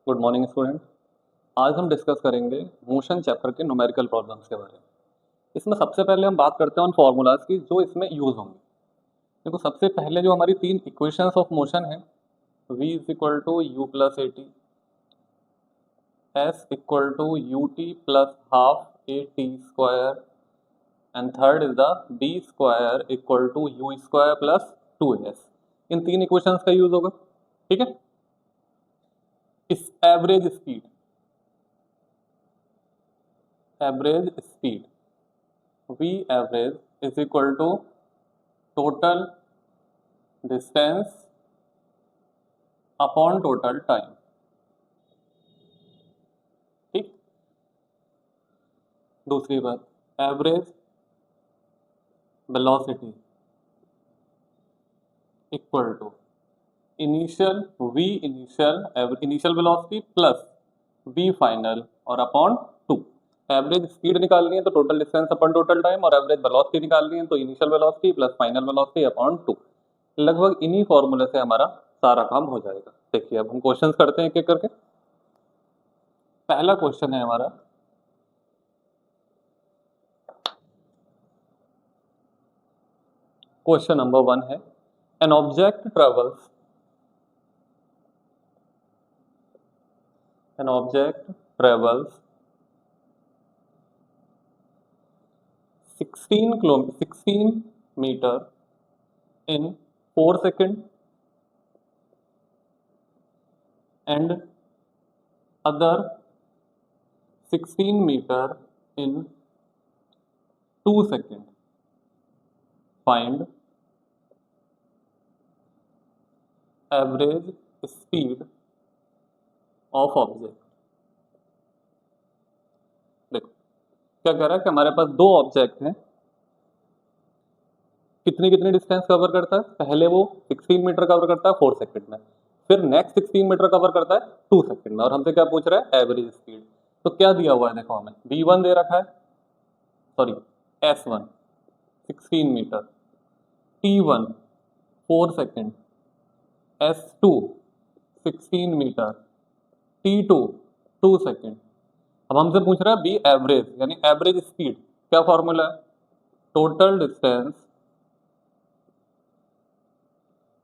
Good morning student. आज हम discuss करेंगे मोशन चैप्टर के न्यूमेरिकल प्रॉब्लम्स के बारे में। इसमें सबसे पहले हम बात करते हैं उन फॉर्मूलाज की जो इसमें यूज होंगे। देखो, सबसे पहले जो हमारी तीन इक्वेशंस ऑफ मोशन है, v is equal to u plus a t, s equal to u t plus half a t square, and third is the v square equal to u square plus two s. इन तीन equations का use होगा। ठीक है। इस average speed v average is equal to total distance upon total time। ठीक। दूसरी बात, average velocity equal to initial velocity plus v final और अपॉन टू। एवरेज स्पीड निकालनी है तो total distance upon total time, और एवरेज वेलोसिटी निकालनी है तो initial velocity plus final velocity upon two. लगभग इन्हीं फॉर्मूले से हमारा सारा काम हो जाएगा। देखिए, अब हम क्वेश्चंस करते हैं एक एक करके। पहला क्वेश्चन है हमारा, क्वेश्चन नंबर 1 है, an object travels 16 metre in 4 seconds and other 16 meter in 2 seconds. Find average speed of object। देखो क्या कह रहा है कि हमारे पास दो ऑब्जेक्ट हैं, कितनी कितनी डिस्टेंस कवर करता है। पहले वो 16 मीटर कवर करता है 4 सेकंड में, फिर नेक्स्ट 16 मीटर कवर करता है 2 सेकंड में, और हमसे क्या पूछ रहा है, एवरेज स्पीड। तो क्या दिया हुआ है, देखो हमें v1 दे रखा है, sorry s1 16 metre, t1 4 second, s2 16 metre, t2 2 second. अब हमसे पूछ रहा है बी एवरेज, यानी एवरेज स्पीड। क्या फॉर्मूला है, total distance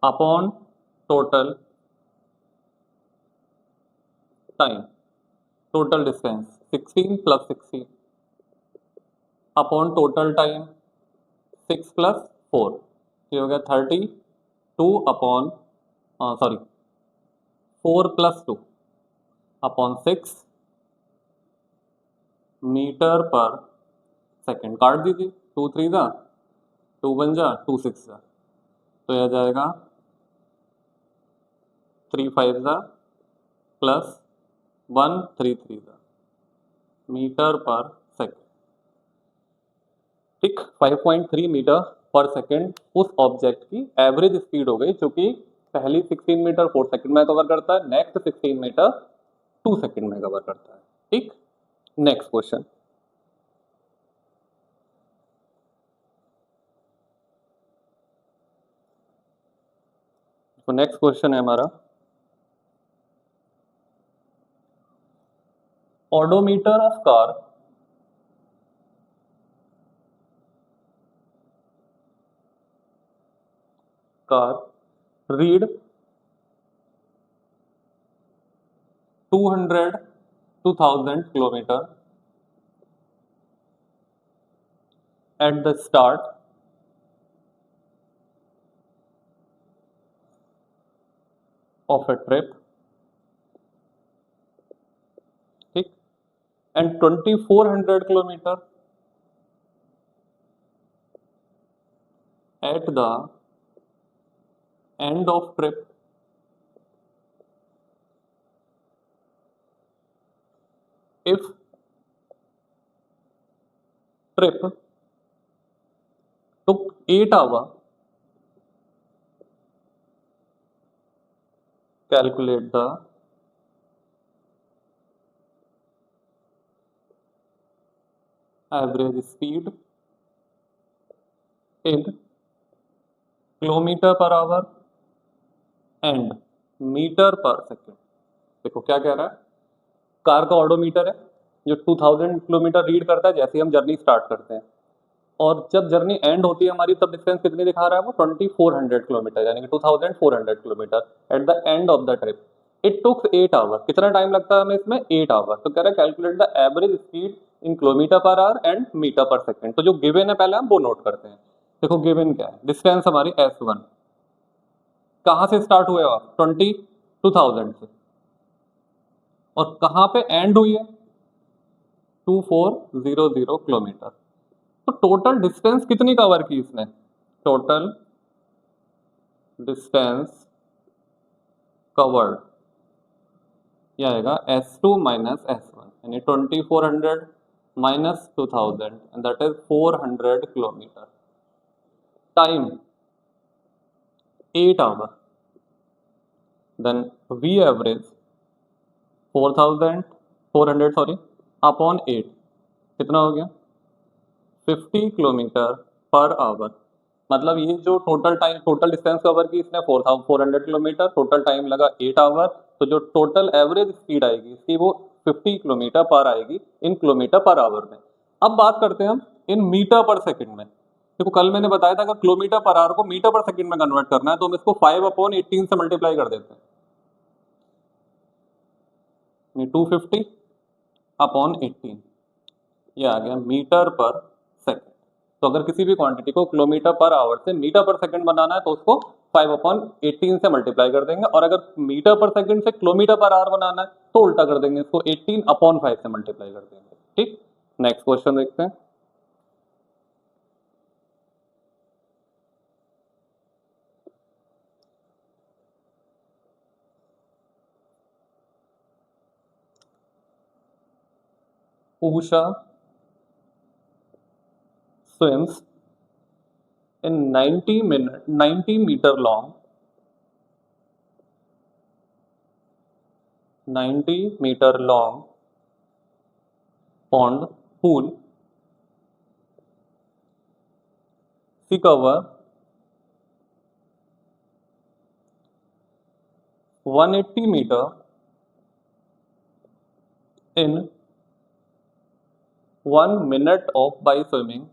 upon total time. Total distance 16 plus 16 upon total time 6 plus 4, ये हो गया 32 upon 4 plus 2 upon 6 metre per second. काट दीजिए, 2 3 जा 2 बन जा 2 6 जा, तो यह जाएगा 3 5 जा प्लस 1 3 3 जा मीटर पर सेकेंड। ठीक, 5.3 मीटर पर सेकेंड उस ऑब्जेक्ट की एवरेज स्पीड हो गई, जो कि पहली 16 मीटर 4 सेकेंड में कवर करता है, नेक्स्ट 16 मीटर 2 सेकेंड में कवर करता है। ठीक, नेक्स्ट क्वेश्चन, तो नेक्स्ट क्वेश्चन है हमारा, odometer of car read 2000 kilometre at the start of a trip, ठीक, and 2400 kilometer at the end of trip if trip took 8 hours। Calculate the average speed in kilometer per hour and meter per second। देखो क्या कह रहा है, car का odometer है जो 2000 kilometre read करता है जैसे ही हम जर्नी स्टार्ट करते हैं, और जब जर्नी एंड होती है हमारी तब डिस्टेंस कितनी दिखा रहा है वो 2400 किलोमीटर, यानी कि 2400 kilometre at the end of the trip. It takes 8 hour, कितना टाइम लगता है हमें इसमें 8 आवर। तो कह रहा है calculate the average speed in kilometre per hour and metre per second. तो जो गिवन है पहले हम वो नोट करते हैं। देखो गिवन क्या है, डिस्टेंस हमारी S1 कहाँ से स्टार्ट हुआ है, 22,000 से, और कहाँ पे एंड हुई है 2400 किलोमीटर। तो टोटल डिस्टेंस कितनी कवर की इसने, टोटल डिस्टेंस कवर्ड यह आएगा S2 माइनस S1, यानी 2400 minus 2000 and that is 400 kilometre. Time 8 hour, then V average 400 sorry upon 8 कितना हो गया 50 किलोमीटर पर आवर। मतलब ये जो total time, total distance cover की इसने 400 किलोमीटर, टोटल टाइम लगा 8 आवर, तो जो टोटल एवरेज स्पीड आएगी इसकी वो 50 किलोमीटर पर आएगी इन किलोमीटर पर आवर में। अब बात करते हैं हम इन मीटर पर सेकंड में। देखो कल मैंने बताया था अगर किलोमीटर पर आवर को मीटर पर सेकंड में कन्वर्ट करना है तो हम इसको 5/18 से मल्टीप्लाई कर देते हैं, 250 अपॉन 18, ये आ गया मीटर पर सेकंड। तो अगर किसी भी क्वांटिटी को किलोमीटर पर आवर से मीटर पर सेकंड बनाना है तो उसको 5/18 से मल्टीप्लाई कर देंगे, और अगर मीटर पर सेकंड से किलोमीटर पर आवर बनाना है तो उल्टा कर देंगे, इसको 18/5 से मल्टीप्लाई कर देंगे। ठीक, नेक्स्ट क्वेश्चन देखते हैं। Usha swims in 90 meter long 90-meter long pond pool. She cover 180 meter in 1 minute of by swimming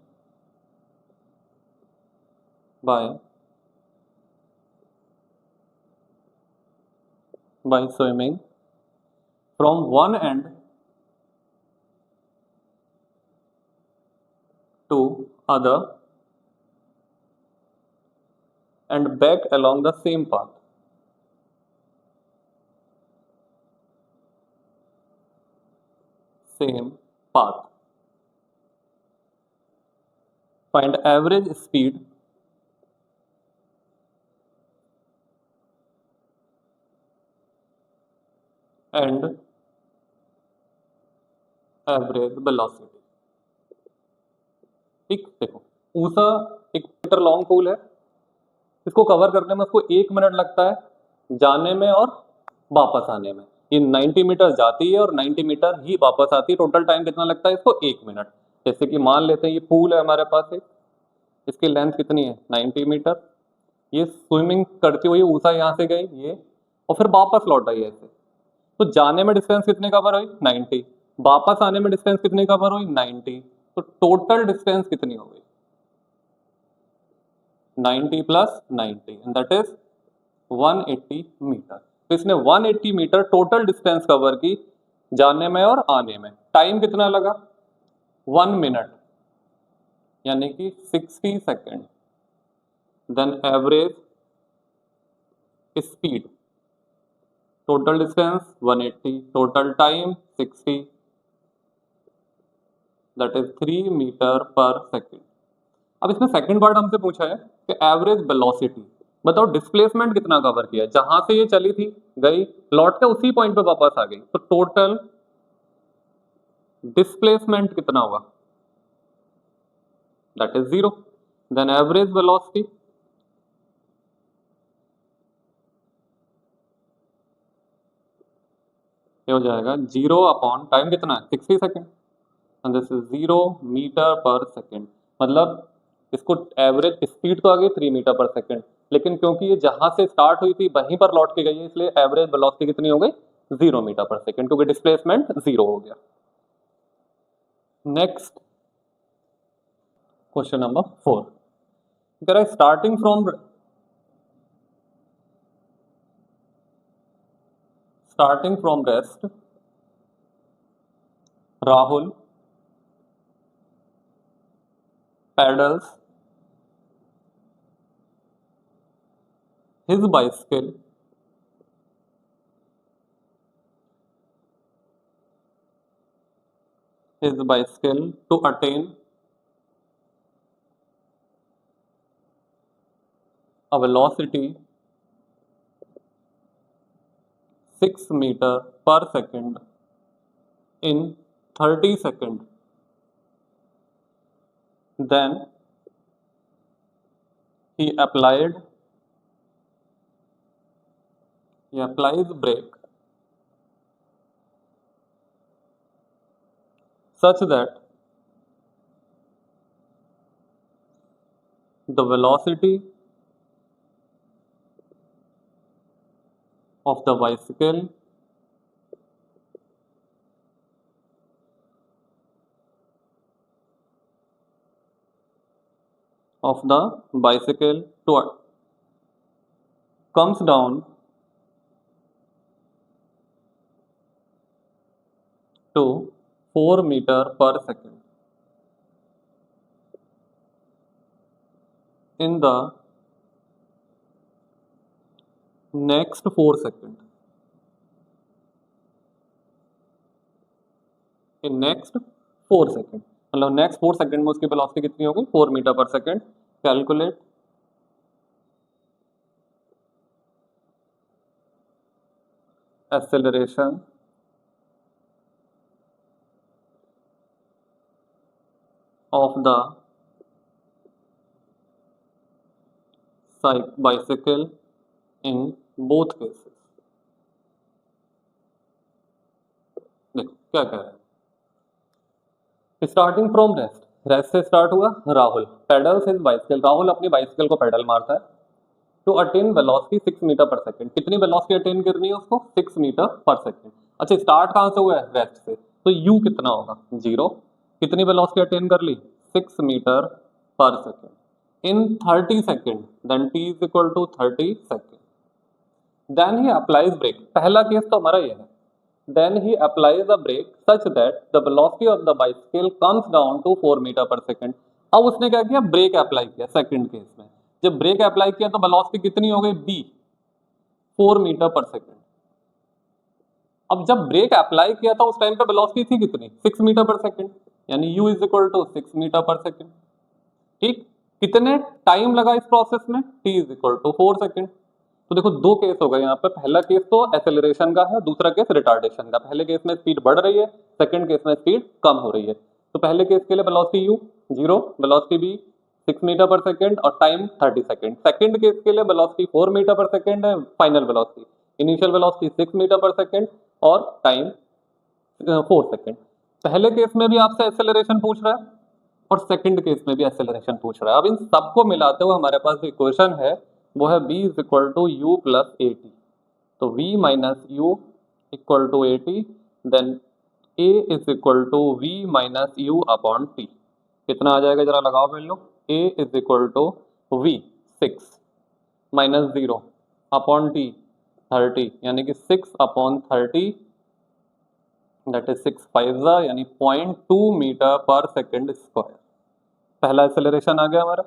from one end to other and back along the same path. Find average speed and average velocity. ठीक, देखो ऊषा एक metre long pool है, इसको cover करने में उसको 1 minute लगता है जाने में और वापस आने में। ये 90 मीटर जाती है और 90 मीटर ही वापस आती है, टोटल टाइम कितना लगता है इसको 1 मिनट। जैसे कि मान लेते हैं ये पूल है हमारे पास एक, इसकी लेंथ कितनी है 90 मीटर, ये स्विमिंग करती हुई ऊषा यहाँ से गई ये, और फिर वापस लौट आई ऐसे, तो जाने में डिस्टेंस कितनी कवर हुई 90, वापस आने में डिस्टेंस कितनी कवर हुई 90, तो टोटल डिस्टेंस कितनी हो गई 90 plus 90 and that is 180 metre. तो इसने 180 मीटर टोटल डिस्टेंस कवर की जाने में और आने में। टाइम कितना लगा 1 मिनट यानी कि 60 second. Then average speed, total distance 180, total time 60, that is 3 metre per second. अब इसमें सेकंड पार्ट हमसे पूछा है कि एवरेज वेलोसिटी, बताओ डिस्प्लेसमेंट कितना कवर किया, जहां से ये चली थी गई लौट के उसी पॉइंट पे वापस आ गई, तो टोटल डिस्प्लेसमेंट कितना होगा, that is 0। Then average velocity, ये हो जाएगा 0 अपॉन टाइम कितना है 60 second, and this is 0 metre per second. मतलब इसको एवरेज स्पीड तो आ गई 3 मीटर पर सेकेंड, लेकिन क्योंकि ये जहां से स्टार्ट हुई थी वहीं पर लौट के गई है, इसलिए एवरेज वेलोसिटी कितनी हो गई 0 मीटर पर सेकेंड, क्योंकि डिस्प्लेसमेंट 0 हो गया। नेक्स्ट क्वेश्चन नंबर 4 कह रहा है starting from rest Rahul pedals his bicycle to attain a velocity 6 meter per second in 30 seconds. Then he applies brake such that the velocity of the bicycle comes down to 4 meter per second in the next 4 seconds. In next 4 second, मतलब next 4 second में उसकी velocity कितनी होगी 4 metre per second. Calculate acceleration of the bicycle in both cases. देखो क्या कह रहे हैं, स्टार्टिंग फ्रॉम रेस्ट से स्टार्ट हुआ। Rahul pedals his bicycle, Rahul अपनी बाइसिकल को पेडल मारता है। To attain velocity 6 metre per second, कितनी वेलोसिटी अटेन करनी है उसको 6 मीटर पर सेकंड। अच्छा स्टार्ट कहाँ से हुआ है रेस्ट से, तो यू कितना होगा 0। कितनी वेलोसिटी अटेन कर ली 6 metre per second in 30 second, then T is equal to 30 second. Then he applies brake, पहला केस तो हमारा ये है। Then he applies a brake such that the velocity of the bicycle comes down to 4 metre per second. अब उसने क्या किया, break apply किया सेकंड केस में। जब ब्रेक अप्लाई किया तो वेलोसिटी कितनी हो गई b 4 मीटर पर सेकंड। अब जब ब्रेक अप्लाई किया था उस टाइम पे वेलोसिटी थी कितनी 6 मीटर पर सेकंड, यानी u is equal to 6 metre per second. ठीक, कितने टाइम लगा इस प्रोसेस में, t is equal to 4 second. तो देखो दो केस हो गए यहाँ पे, पहला केस तो एक्सेलरेशन का है, दूसरा केस रिटार्डेशन का। पहले केस में स्पीड बढ़ रही है, सेकंड केस में स्पीड कम हो रही है। तो पहले केस के लिए velocity u 0, velocity b 6 metre per second और टाइम 30 सेकंड। सेकंड केस के लिए वेलोसिटी 4 मीटर पर सेकंड है, final velocity, initial velocity 6 metre per second और टाइम 4 सेकंड। पहले केस में भी आपसे एक्सेलरेशन पूछ रहा है और सेकंड केस में भी एक्सेलरेशन पूछ रहा है। अब इन सबको मिलाते हुए हमारे पास जो इक्वेशन है वो है v is equal to u plus a t. तो v minus u equal to a t, then a is equal to v minus u upon t. कितना आ जाएगा जरा लगाओ पहले लो, a is equal to v 6 minus 0 upon t 30, यानी कि 6 अपॉन 30 दैट इज 6 5 यानी 0.2 मीटर पर सेकेंड स्क्वायर। पहला एक्सेलरेशन आ गया हमारा।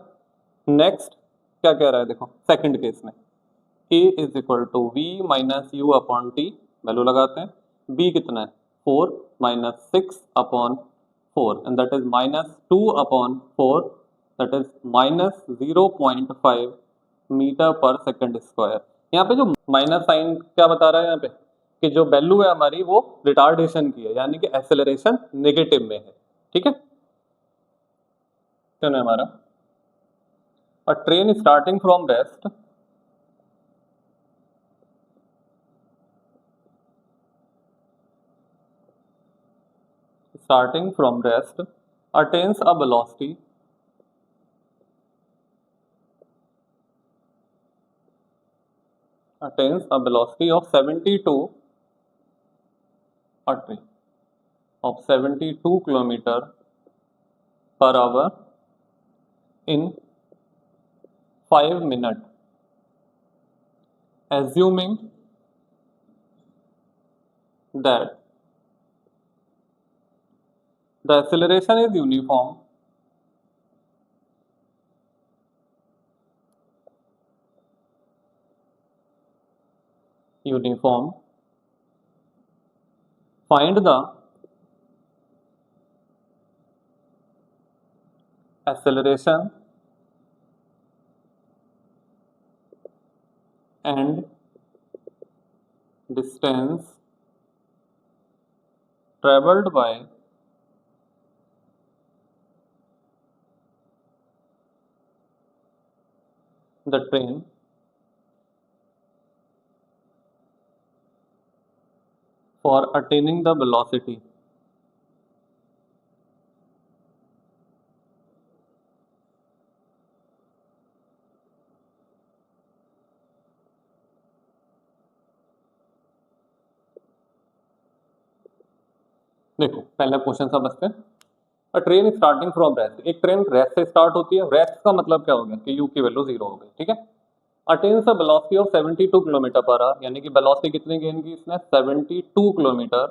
नेक्स्ट क्या कह रहा है देखो, सेकंड केस में a is equal to v minus u upon t, value लगाते हैं। b कितना है 4 minus 6 upon 4 and that is minus 2 upon 4, that is minus 0.5 metre per second square. यहाँ पे जो माइनस साइन क्या बता रहा है यहाँ पे, कि जो वैल्यू है हमारी वो रिटार्डेशन की है, यानी कि एक्सेलरेशन नेगेटिव में है। ठीक है, क्या है हमारा, a train starting from rest attains a velocity of 72 a train of 72 kilometer per hour in 5 minutes, assuming that the acceleration is uniform find the acceleration and distance traveled by the train for attaining the velocity. देखो पहला question समझते हैं। अ train starting from rest, एक train rest से start होती है। Rest का मतलब क्या हो गया कि यू की वैल्यू 0 हो गई, ठीक है। Attains a velocity of 72 kilometre per our, यानी कि वेलोसिटी कितनी गेन की इसने 72 किलोमीटर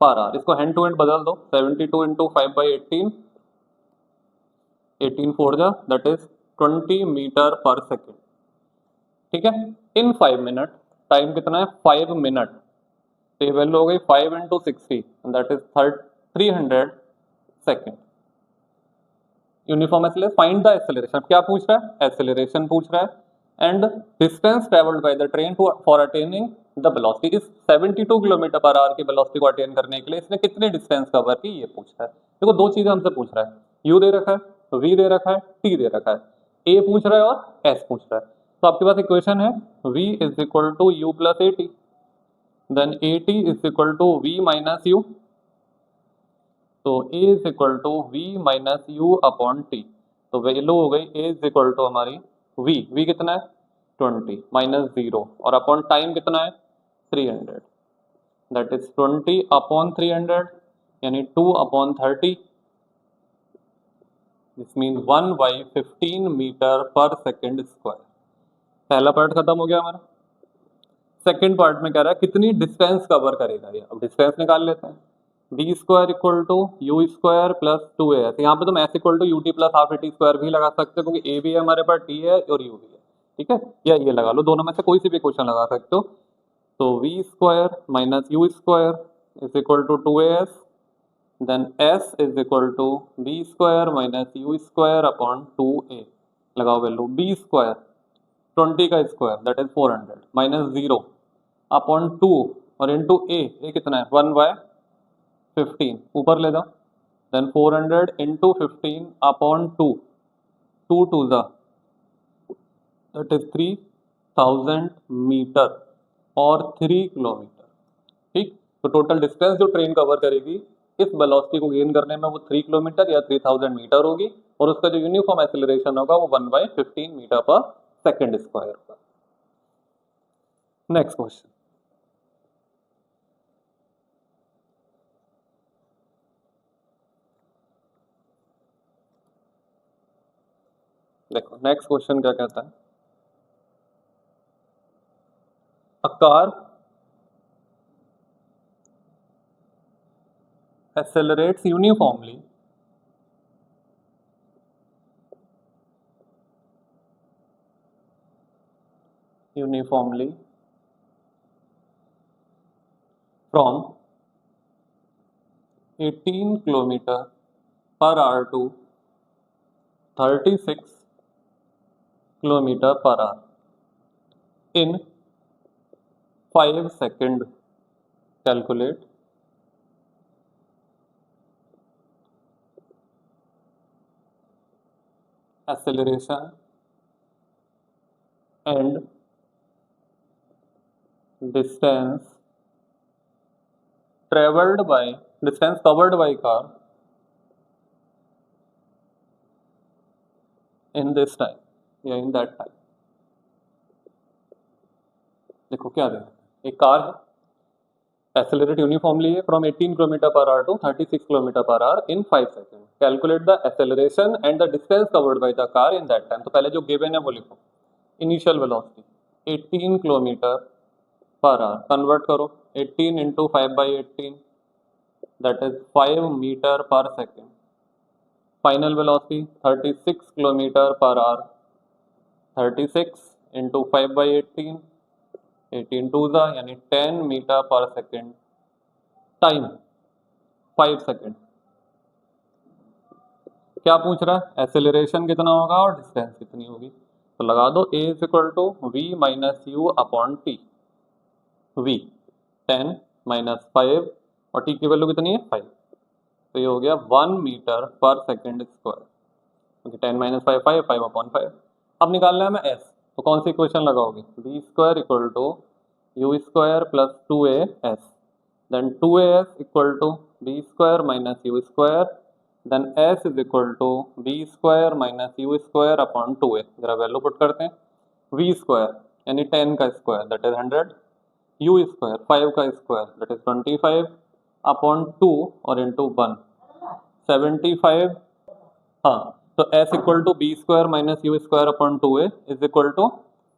पर आवर। इसको हैंड टू हैंड बदल दो, 72 इंटू 5/18, 18 फोर जा that is 20 metre per second, ठीक है। इन 5 मिनट, टाइम कितना है 5 मिनट, तो ये वैल्यू हो गई 5 into 60 that is 300 second. Uniform acceleration, find the acceleration, क्या पूछ रहा है एक्सेलरेशन पूछ रहा है, and distance travelled by the train to for attaining the velocity. इस 72 किलोमीटर पर आवर की वेलोसिटी को अटेन करने के लिए इसने कितनी डिस्टेंस कवर की ये पूछ रहा है। देखो दो चीजें हमसे पूछ रहा है, यू दे रखा है, वी दे रखा है, टी दे रखा है, ए पूछ रहा है और एस पूछ रहा है। तो आपके पास इक्वेशन है v is equal to u plus a t, then a t is equal to v minus u, तो a is equal to v minus u upon t. तो वैल्यू हो गई a इज इक्वल टू हमारी v कितना है 20 minus 0 और upon time कितना है 300, दैट इज 20 अपॉन 300 यानी 2 upon 30, this mean 1/15 metre per second square. पहला पार्ट खत्म हो गया हमारा। सेकेंड पार्ट में कह रहा है कितनी डिस्टेंस कवर करेगा ये। अब डिस्टेंस निकाल लेते हैं, v square equal to u square plus 2a। यहाँ पे तुम s equal to u t plus half a t square भी लगा सकते हो, क्योंकि ए भी है हमारे पास, टी है और यू भी है, ठीक है। या ये लगा लो, दोनों में से कोई सी भी क्वेश्चन लगा सकते हो। तो v square minus u square is equal to 2as, then s is equal to v square minus u square upon 2a। लगाओ वैल्यू, बी स्क्वायर 20 का square that is 400 minus 0 upon 2 और इंटू ए कितना है 1/15, ऊपर ले जाओ, then 400 into 15 upon 2, 2 to the that is 3000 metre और 3 kilometre, ठीक। तो टोटल डिस्टेंस जो ट्रेन कवर करेगी इस वेलोसिटी को गेन करने में वो 3 किलोमीटर या 3000 मीटर होगी, और उसका जो यूनिफॉर्म एक्सेलरेशन होगा वो 1/15 मीटर पर सेकेंड स्क्वायर होगा। नेक्स्ट क्वेश्चन, देखो नेक्स्ट क्वेश्चन क्या कहता है। A car accelerates uniformly from 18 kilometer per hour to 36 kilometer per hour in 5 seconds. Calculate acceleration and distance covered by car in this time या in that time। देखो क्या देना, एक car है, accelerate uniformly from 18 km per hour to 36 km per hour in 5 seconds. Calculate the acceleration and the distance covered by the car in that time. तो पहले जो given है वो लिखो, initial velocity 18 km per hour, convert करो 18 into 5 by 18, that is 5 meter per second. Final velocity 36 km per hour, 36 into 5 by 18, 18 to ज़ा यानी 10 metre per second. Time 5 second. क्या पूछ रहा है? एक्सेलरेशन कितना होगा और डिस्टेंस कितनी होगी. तो लगा दो a is equal to v minus u upon t. v 10 minus 5 और t की वैल्यू कितनी है 5. तो ये हो गया 1 मीटर पर सेकेंड स्क्वायर. क्योंकि 10 माइनस 5 5 5 अपॉन 5. अब निकालना है हमें s. तो कौन सी इक्वेशन लगाओगे? V square equal to u square plus 2as, then 2as equal to v square minus u square, then s is equal to v square minus u square upon 2a. जरा value put करते हैं. v square यानी 10 का square that is 100, you square 5 का square that is 25 upon 2 और into 1 75. हाँ, तो s equal to v square minus u square upon 2a is equal to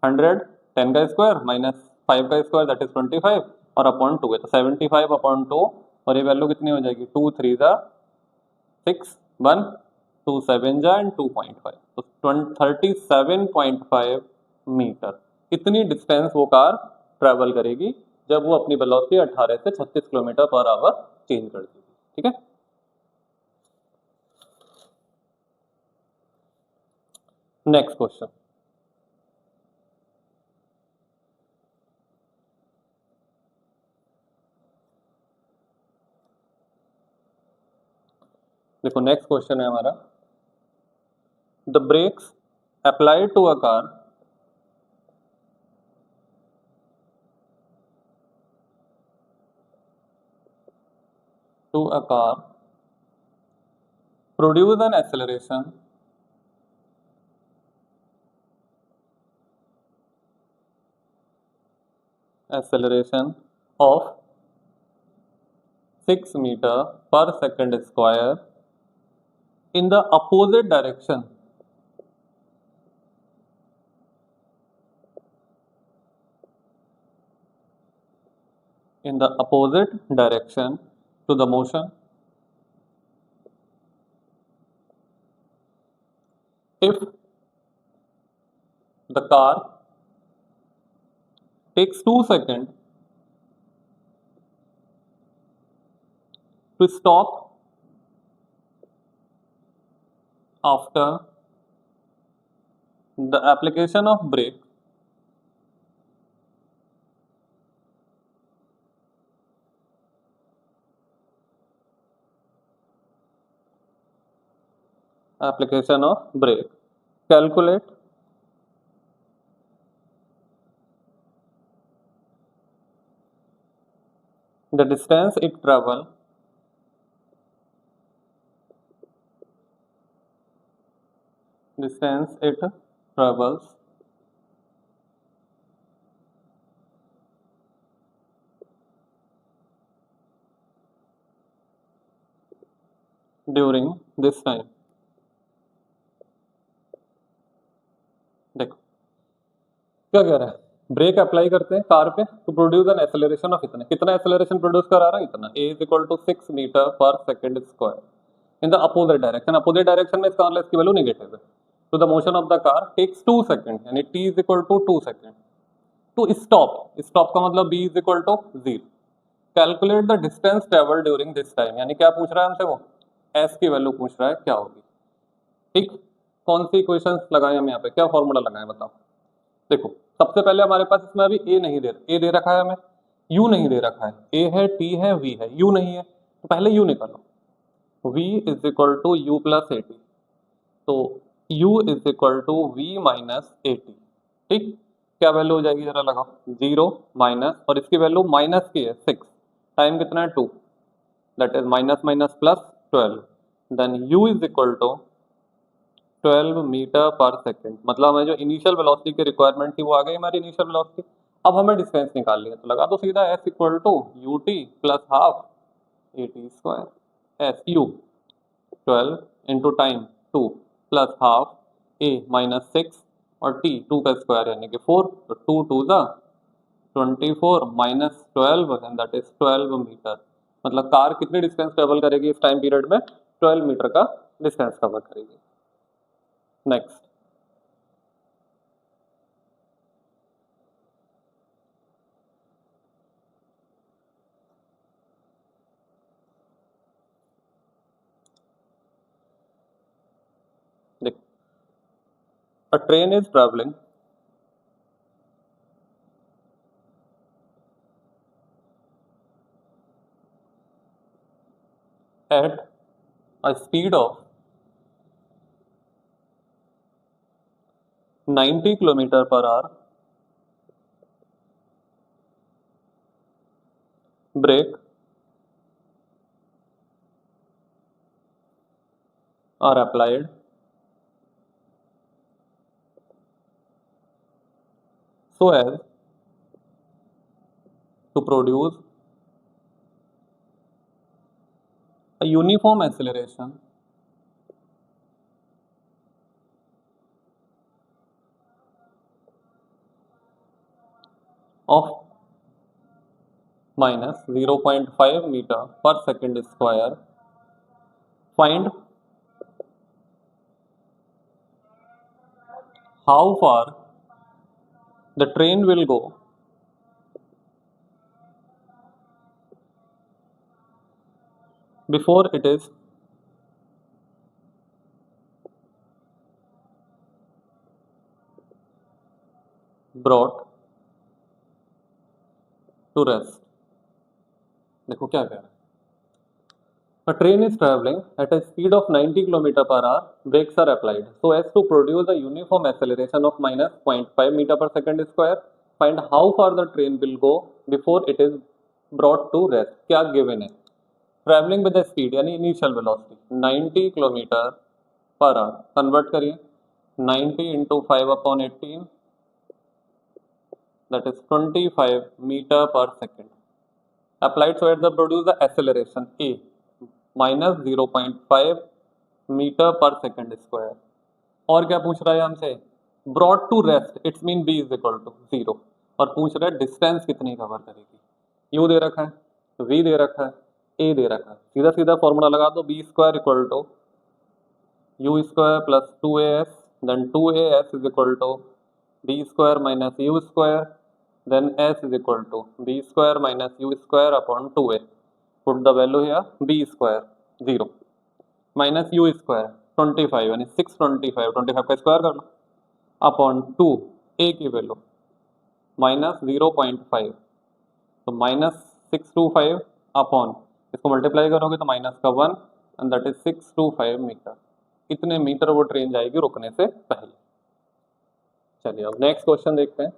100, 10 का स्क्वायर माइनस 5 का स्क्वायर दैट इज 25 और अपॉन 2a. तो 75 अपॉन 2 और ये वैल्यू कितनी हो जाएगी? 2 3 ज़ा 6 1 2 7 जा एंड 2.5. तो 37.5 मीटर. इतनी डिस्टेंस वो कार ट्रैवल करेगी जब वो अपनी वेलोसिटी 18 से 36 किलोमीटर पर आवर चेंज कर देगी. ठीक है. Next question. देखो नेक्स्ट क्वेश्चन है हमारा. The brakes applied to a car produce an acceleration of 6 meter per second square in the opposite direction to the motion if the car takes 2 seconds to stop after the application of brake calculate the distance it travels during this time. देखो क्या कह रहा है. Break apply करते हैं car पे तो produce an acceleration of कितना एक्सेलरेशन प्रोड्यूस करा रहा है इतना. a is equal to 6 metre per second square in the opposite direction. Opposite direction में इसका मतलब इसकी वैल्यू नेगेटिव है. तो the motion of the car takes 2 second यानी t is equal to 2 second to stop. Stop का मतलब b is equal to 0. Calculate the distance travel during this time. यानी क्या पूछ रहा है हमसे? वो s की वैल्यू पूछ रहा है क्या होगी. ठीक. कौन सी इक्वेशंस लगाएं हम यहाँ पे? क्या फॉर्मूला लगाएं बताओ. देखो सबसे पहले हमारे पास इसमें अभी a नहीं दे रहा. a दे रखा है हमें, u नहीं दे रखा है. a है, t है, v है, u नहीं है. तो पहले u निकालो. v is equal to u plus a t. तो u is equal to v minus a t. ठीक. क्या वैल्यू हो जाएगी जरा लगाओ. 0 माइनस और इसकी वैल्यू माइनस की है 6. टाइम कितना है 2 that is minus minus plus 12. Then u is equal to 12 metre per second. मतलब हमें जो इनिशियल वेलोसिटी की रिक्वायरमेंट थी वो आ गई हमारी इनिशियल वेलोसिटी. अब हमें डिस्टेंस निकालनी है, तो लगा दो सीधा s equal to u t plus half a t square. S u 12 into time 2 plus half a minus 6 और टी 2 का स्क्वायर यानी कि 4, तो 2 to the 24 minus 12 and that is 12 metre. मतलब कार कितनी डिस्टेंस ट्रेवल करेगी इस टाइम पीरियड में? 12 मीटर का डिस्टेंस कवर करेगी। नेक्स्ट, देख, a train is traveling at a speed of 90 kilometer per hour. Brake are applied so as to produce a uniform acceleration of minus 0.5 meter per second square. Find how far the train will go before it is brought to rest। देखो क्या कह रहा है। A train is traveling at a speed of 90 km per hour. Brakes are applied so as to produce a uniform acceleration of minus 0.5 meter per second square. Find how far the train will go before it is brought to rest। क्या given है? Traveling with the speed यानी initial velocity 90 kilometre per our, convert करिए 90 into 5/18 that is 25 meter per second applied so as to produce the acceleration a minus 0.5 metre per second square. और क्या पूछ रहा है हमसे? Brought to rest, it's mean v is equal to 0, और पूछ रहा है डिस्टेंस कितनी कवर करेगी। यू दे रखा है, वी दे रखा है, ए दे रखा है, सीधा सीधा फॉर्मूला लगा दो, v square equal to u square plus 2as, then 2as is equal to v square minus u square, then s is equal to b square minus u square upon 2a। Put the value here, b square 0 minus u square 25 यानी 625, 25 का square कर लो upon 2 a की value minus 0.5, तो minus 625 upon इसको multiply करोगे तो minus का 1 and that is 625 metre. इतने मीटर वो ट्रेन जाएगी रुकने से पहले। चलिए अब नेक्स्ट क्वेश्चन देखते हैं।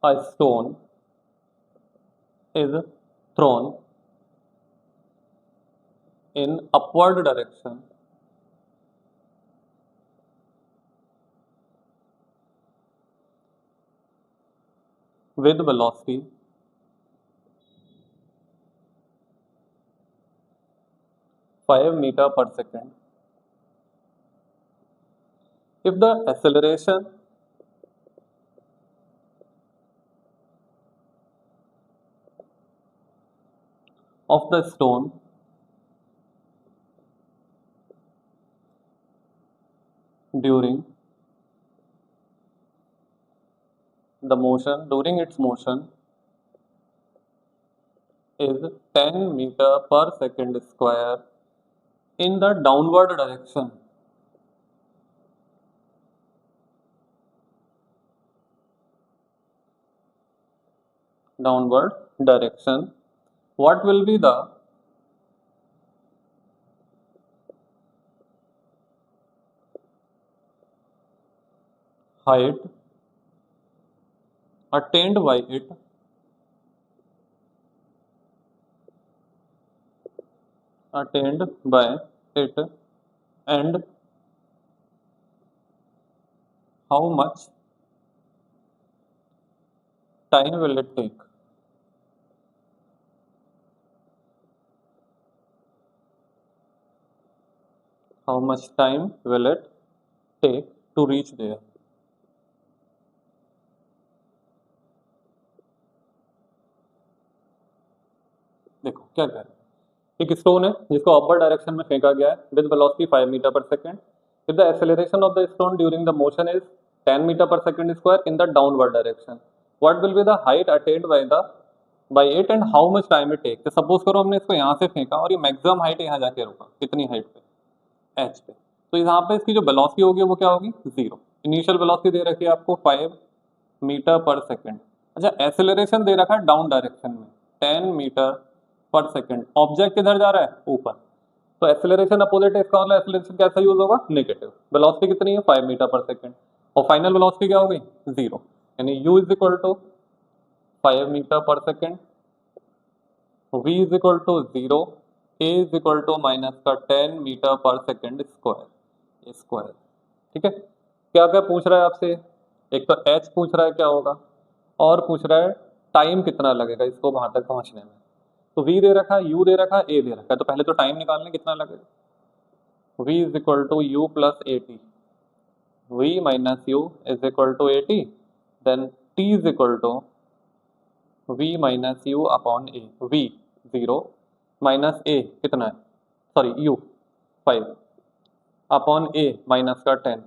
A stone is thrown in upward direction with velocity 5 meter per second. If the acceleration of the stone during its motion is 10 meter per second square in the downward direction, what will be the height attained by it attained by it and how much time will it take? How much time will it take to reach there? देखो क्या कह रहे हैं, एक stone है जिसको upward direction में फेंका गया है with velocity 5 metre per second. If the acceleration of the stone during the motion is 10 metre per second square in the downward direction, what will be the height attained by it and how much time it take. तो suppose करो हमने इसको यहाँ से फेंका और ये maximum height यहाँ जाके रुका, कितनी हाइट पे? एच पे। तो यहाँ पे इसकी जो वेलोसिटी होगी वो क्या होगी? जीरो। इनिशियल वेलोसिटी दे रखी है आपको 5 मीटर पर सेकंड। अच्छा, एक्सेलरेशन दे रखा है डाउन डायरेक्शन में 10 मीटर पर सेकंड। ऑब्जेक्ट किधर जा रहा है? ऊपर। तो एक्सेलरेशन अपोजिट है, इसका मतलब एक्सेलरेशन कैसा यूज होगा? नेगेटिव। वेलोसिटी कितनी है? 5 मीटर पर सेकंड। और फाइनल वेलोसिटी क्या होगी? जीरो। यानी u is equal to 5 metre per second, v is equal to zero, a is equal to minus का 10 मीटर पर सेकंड स्क्वायर। ठीक है, क्या क्या पूछ रहा है आपसे? एक तो h पूछ रहा है क्या होगा, और पूछ रहा है टाइम कितना लगेगा इसको वहां तक पहुंचने में। तो v दे रखा है, u दे रखा है, a दे रखा है, तो पहले तो टाइम निकालने कितना लगेगा। v is equal to u plus a t, v minus u is equal to a t, then t is equal to v minus u upon a. v zero minus a कितना है, sorry u 5 upon a minus का 10,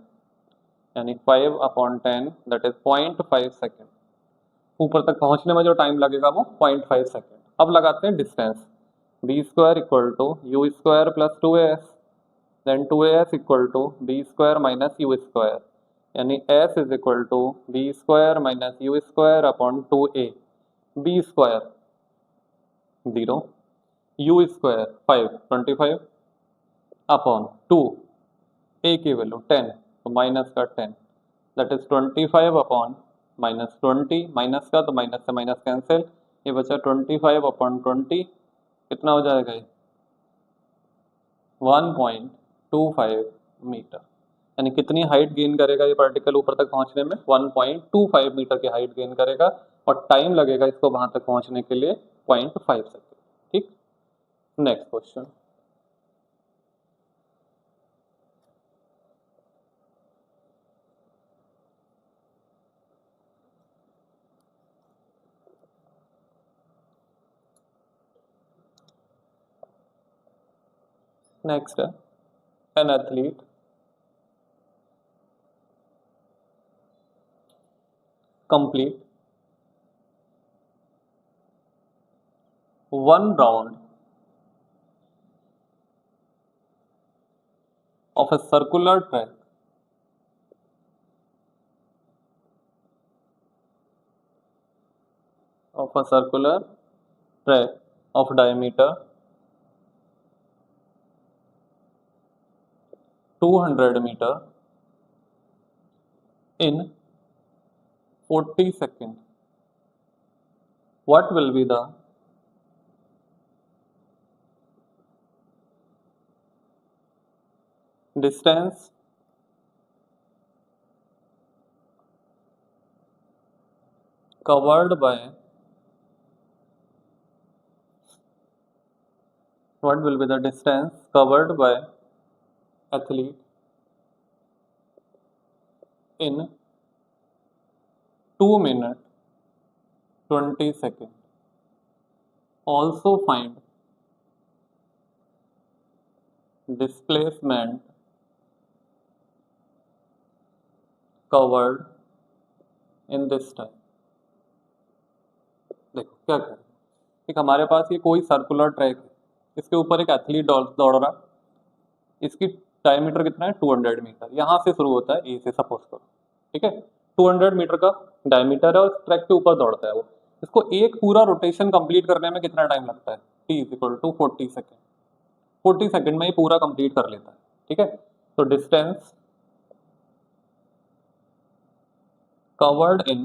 यानी 5 upon 10 that is 0.5 second. ऊपर तक पहुंचने में जो time लगेगा वो 0.5 सेकेंड। अब लगाते हैं distance, v square equal to u square plus 2as, then 2as equal to v square minus u square, यानी s is equal to v square minus u square upon 2a। V square zero, u square 5 25 upon 2, a की value 10, तो minus का 10 that is 25 upon minus 20, minus का तो minus से minus cancel, ये बचा 25 upon 20, कितना हो जाएगा ये? 1.25 मीटर। यानी कितनी हाइट गेन करेगा ये पार्टिकल ऊपर तक पहुंचने में? 1.25 मीटर की हाइट गेन करेगा, और टाइम लगेगा इसको वहां तक पहुंचने के लिए 0.5 सेकेंड। ठीक, नेक्स्ट क्वेश्चन। नेक्स्ट है, an athlete complete one round of a circular track of diameter 200 meter in 40 seconds. What will be the distance covered by athlete in 2 minutes 20 seconds? Also find displacement covered in this time. देखो क्या करें, एक हमारे पास ये कोई circular track है, इसके ऊपर एक एथलीट दौड़ रहा, इसकी डायमीटर कितना है? 200 मीटर। यहाँ से शुरू होता है, ए से सपोज करो, ठीक है। 200 मीटर का डायमीटर है और ट्रैक के ऊपर दौड़ता है वो। इसको एक पूरा रोटेशन कंप्लीट करने में कितना टाइम लगता है? T is equal to 40 second. 40 second में ये पूरा कंप्लीट कर लेता है, ठीक है। तो distance covered in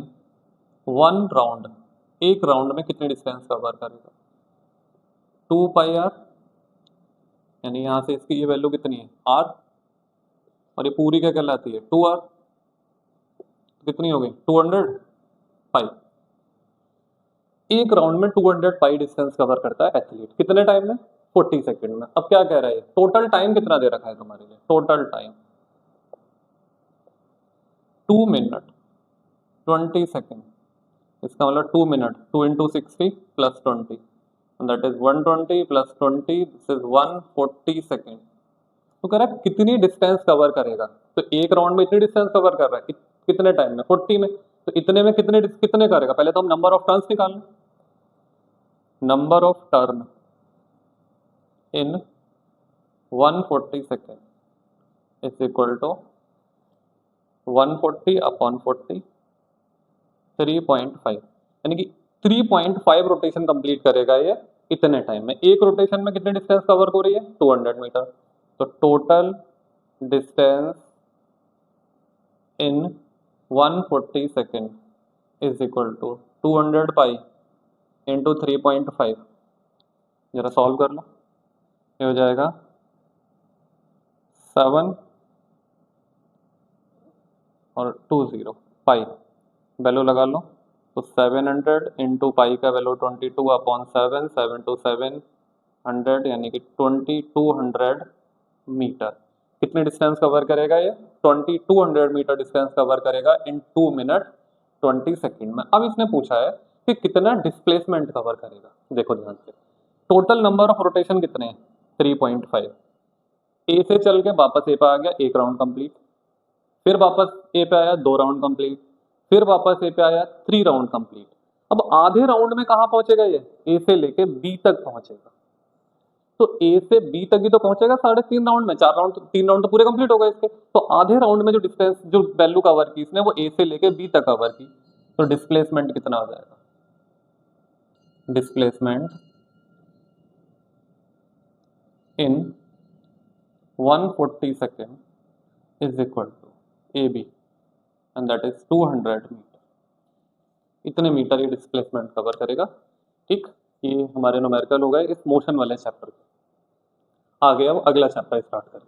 one round, एक राउंड में कितनी डिस्टेंस कवर करेगा? 2 पाई आर यानी यहाँ से इसकी ये वैल्यू कितनी है r, और ये पूरी क्या कहलाती है 2r, कितनी हो गई 200 पाई। एक राउंड में 200 पाई डिस्टेंस कवर करता है एथलीट, कितने टाइम में 40 सेकंड में। अब क्या कह रहा है, टोटल टाइम कितना दे रखा है तुम्हारे लिए, टोटल टाइम 2 मिनट 20 सेकंड, इसका मतलब 2 minute 2 into 60 plus 20, that is 120 plus 20, this is 140 second. तो कह रहा है कितनी डिस्टेंस कवर करेगा, तो एक राउंड में इतनी डिस्टेंस कवर कर रहा है कितने टाइम में 40 में, तो इतने में कितने कितने करेगा, पहले तो हम नंबर ऑफ टर्न्स निकाल लें। Number of turn in 140 second is equal to 140 upon 40 3.5, यानी कि 3.5 रोटेशन कंप्लीट करेगा ये इतने टाइम में। एक रोटेशन में कितने डिस्टेंस कवर हो रही है 200 मीटर, तो total distance in 140 second is equal to 200 pi into 3.5, जरा सॉल्व कर लो, ये हो जाएगा 7 और 20 पाई, वैल्यू लगा लो, तो 700 इंटू पाई का वैल्यू 22 अपॉन 7, 7 टू 700, यानी कि 2200 मीटर। कितनी डिस्टेंस कवर करेगा ये 2200 मीटर डिस्टेंस कवर करेगा इन 2 मिनट 20 सेकेंड में। अब इसने पूछा है कि कितना डिस्प्लेसमेंट कवर करेगा, देखो ध्यान से, टोटल नंबर ऑफ रोटेशन कितने हैं 3.5, ए से चल के वापस ए पे आ गया, एक राउंड कंप्लीट, फिर वापस ए पे आया 2 राउंड कंप्लीट, फिर वापस ए पे आया 3 राउंड कंप्लीट। अब आधे राउंड में कहाँ पहुंचेगा ये, ए से लेके बी तक पहुंचेगा, तो ए से बी तक ही तो पहुंचेगा 3.5 राउंड में, 4 राउंड 3 राउंड तो पूरे कंप्लीट हो गए इसके, तो आधे राउंड में जो डिस्टेंस जो वैल्यू कवर की इसने वो ए से लेके बी तक कवर की, तो डिस्प्लेसमेंट कितना हो जाएगा, displacement in 140 second is equal to a b and that is 200 metre. इतने मीटर ये डिस्प्लेसमेंट कवर करेगा। ठीक, ये हमारे न्यूमेरिकल हो गए इस मोशन वाले चैप्टर के। आगे अब अगला चैप्टर स्टार्ट करें।